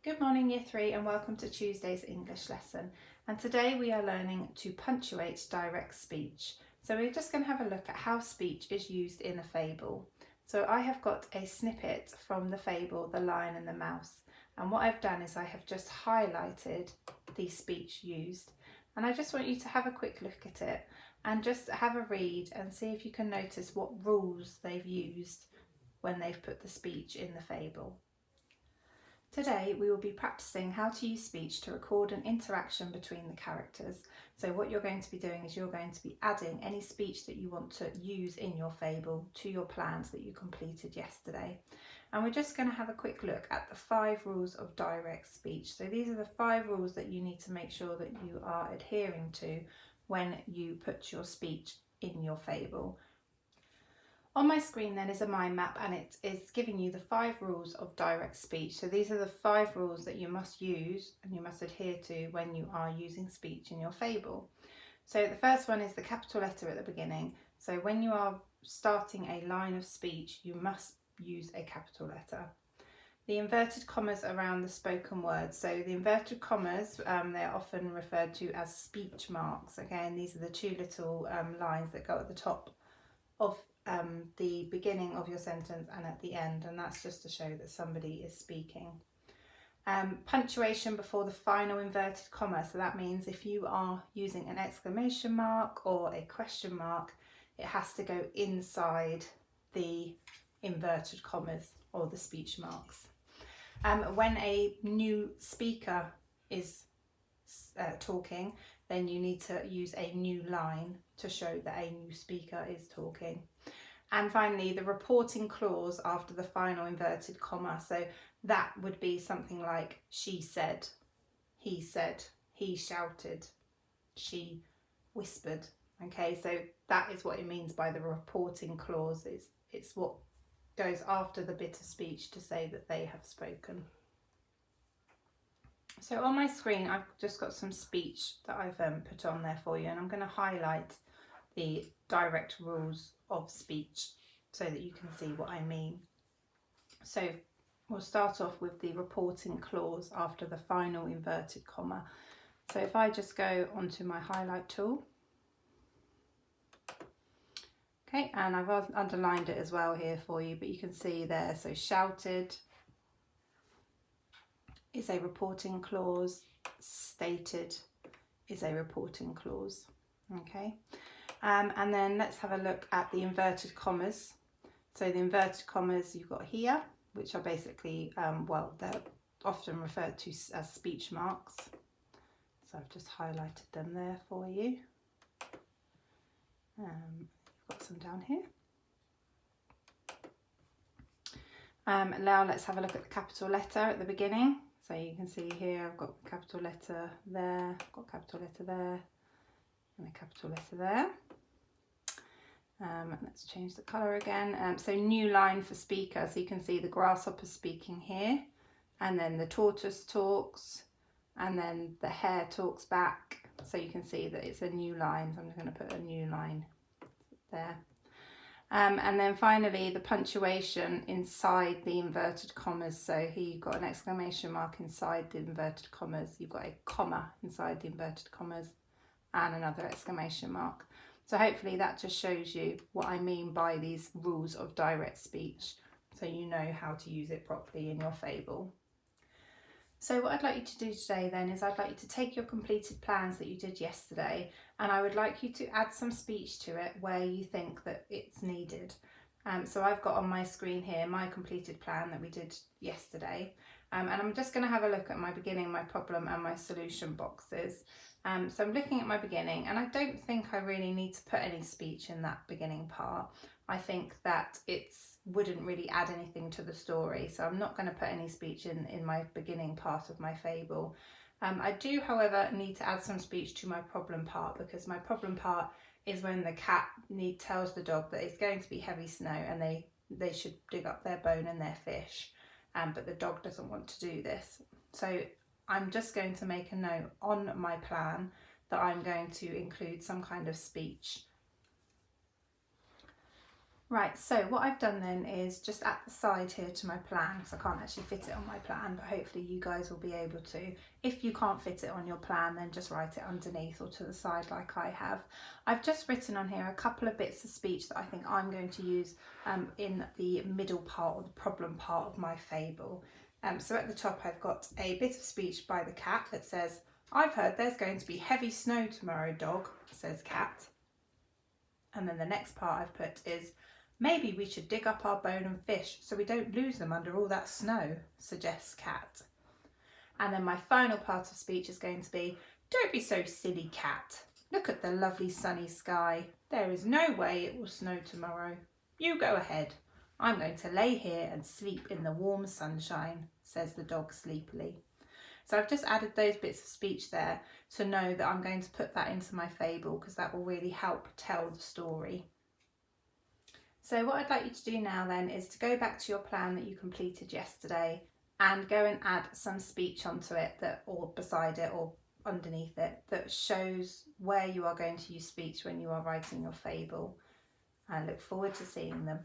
Good morning Year 3 and welcome to Tuesday's English lesson, and today we are learning to punctuate direct speech. So we're just going to have a look at how speech is used in a fable. So I have got a snippet from the fable The Lion and the Mouse, and what I've done is I have just highlighted the speech used, and I just want you to have a quick look at it and just have a read and see if you can notice what rules they've used when they've put the speech in the fable. Today we will be practicing how to use speech to record an interaction between the characters. So what you're going to be doing is you're going to be adding any speech that you want to use in your fable to your plans that you completed yesterday. And we're just going to have a quick look at the 5 rules of direct speech. So these are the 5 rules that you need to make sure that you are adhering to when you put your speech in your fable. On my screen then is a mind map, and it is giving you the 5 rules of direct speech. So these are the 5 rules that you must use and you must adhere to when you are using speech in your fable. So the first one is the capital letter at the beginning. So when you are starting a line of speech, you must use a capital letter. The inverted commas around the spoken words. So the inverted commas, they're often referred to as speech marks. Again, these are the 2 little lines that go at the top of the beginning of your sentence and at the end, and that's just to show that somebody is speaking. Punctuation before the final inverted comma, so that means if you are using an exclamation mark or a question mark, it has to go inside the inverted commas or the speech marks. When a new speaker is talking, then you need to use a new line to show that a new speaker is talking. And finally, the reporting clause after the final inverted comma. So that would be something like she said, he shouted, she whispered. Okay, so that is what it means by the reporting clause. It's what goes after the bit of speech to say that they have spoken. So on my screen, I've just got some speech that I've put on there for you, and I'm going to highlight the direct rules of speech so that you can see what I mean. So we'll start off with the reporting clause after the final inverted comma. So if I just go onto my highlight tool, okay, and I've underlined it as well here for you, but you can see there, so shouted is a reporting clause, stated is a reporting clause, okay. And then let's have a look at the inverted commas. So the inverted commas you've got here, which are basically, they're often referred to as speech marks. So I've just highlighted them there for you. You've got some down here. Now let's have a look at the capital letter at the beginning. So you can see here I've got capital letter there, I've got capital letter there, and a capital letter there. Let's change the colour again. So new line for speaker. So you can see the grasshopper speaking here, and then the tortoise talks, and then the hare talks back. So you can see that it's a new line. So I'm just going to put a new line there. And then finally the punctuation inside the inverted commas. So here you've got an exclamation mark inside the inverted commas. You've got a comma inside the inverted commas and another exclamation mark. So hopefully that just shows you what I mean by these rules of direct speech, so you know how to use it properly in your fable. So what I'd like you to do today then is I'd like you to take your completed plans that you did yesterday, and I would like you to add some speech to it where you think that it's needed. So I've got on my screen here my completed plan that we did yesterday, and I'm just going to have a look at my beginning, my problem and my solution boxes. So I'm looking at my beginning, and I don't think I really need to put any speech in that beginning part. I think that it wouldn't really add anything to the story, so I'm not going to put any speech in my beginning part of my fable. I do, however, need to add some speech to my problem part, because my problem part is when the cat tells the dog that it's going to be heavy snow and they should dig up their bone and their fish, but the dog doesn't want to do this. So I'm just going to make a note on my plan that I'm going to include some kind of speech. Right, so what I've done then is just at the side here to my plan, because I can't actually fit it on my plan, but hopefully you guys will be able to. If you can't fit it on your plan, then just write it underneath or to the side like I have. I've just written on here a couple of bits of speech that I think I'm going to use in the middle part or the problem part of my fable. So at the top I've got a bit of speech by the cat that says, "I've heard there's going to be heavy snow tomorrow, dog," says cat. And then the next part I've put is, "Maybe we should dig up our bone and fish so we don't lose them under all that snow," suggests cat. And then my final part of speech is going to be, "Don't be so silly, cat. Look at the lovely sunny sky. There is no way it will snow tomorrow. You go ahead. I'm going to lay here and sleep in the warm sunshine," says the dog sleepily. So I've just added those bits of speech there to know that I'm going to put that into my fable, because that will really help tell the story. So what I'd like you to do now then is to go back to your plan that you completed yesterday and go and add some speech onto it, that, or beside it or underneath it, that shows where you are going to use speech when you are writing your fable. I look forward to seeing them.